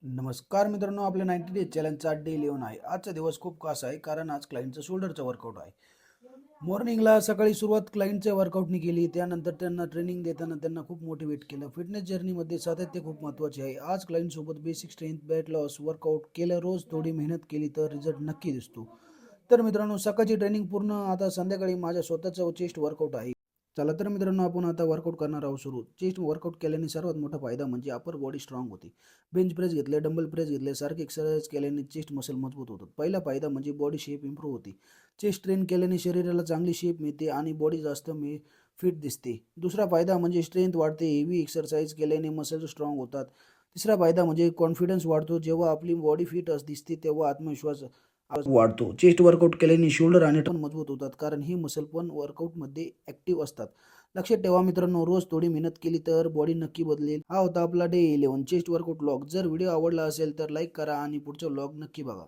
नमस्कार मित्रांनो, आपल्या 90 डेज चॅलेंजचा डे 11 आहे. आजचा दिवस खूप खास आहे कारण आज क्लायंटचं शोल्डरचं वर्कआउट आहे. मॉर्निंगला सकाळी सुरुवात क्लायंटच्या वर्कआउटनी केली. त्यानंतर त्यांना ट्रेनिंग देताना त्यांना खूप मोटिवेट केलं. फिटनेस जर्नीमध्ये सातत्य खूप महत्त्वाचे आहे. आज क्लायंटसोबत basic strength, weight loss, workout केलं. रोज थोडी मेहनत केली तर रिझल्ट नक्की दिसतो. तर मित्रांनो, सकाळची ट्रेनिंग पूर्ण. आता संध्याकाळी माझ्या स्वतःचं चेस्ट वर्कआउट आहे. चला तर मित्रांनो, आपण आता वर्कआउट करणार आहोत सुरू. चेस्ट वर्कआउट केल्याने सर्वात मोठा फायदा म्हणजे अपर बॉडी स्ट्रॉंग होते. बेंच प्रेस घेतले, डंबल प्रेस घेतले, सारखे एक्सरसाइज केल्याने चेस्ट मसल मजबूत होतात. पहिला फायदा म्हणजे बॉडी शेप इम्प्रूव्ह होते. चेस्ट ट्रेन केल्याने शरीराला चांगली शेप मिळते आणि बॉडी जास्त फिट दिसते. दुसरा फायदा म्हणजे स्ट्रेंथ वाढते. हेवी एक्सरसाइज केल्याने मसल स्ट्रॉंग होतात. तिसरा फायदा म्हणजे कॉन्फिडन्स वाढतो. जेव्हा आपली बॉडी फिट दिसते तेव्हा आत्मविश्वास वाढतो. चेस्ट वर्कआउट केल्याने शोल्डर आणि पण मजबूत होतात कारण ही मसल पण वर्कआउटमध्ये ॲक्टिव्ह असतात. लक्षात ठेवा मित्रांनो, रोज थोडी मेहनत केली तर बॉडी नक्की बदलेल. हा होता आपला डे 11 चेस्ट वर्कआउट व्लॉग. जर व्हिडिओ आवडला असेल तर लाईक करा आणि पुढचा व्लॉग नक्की बघा.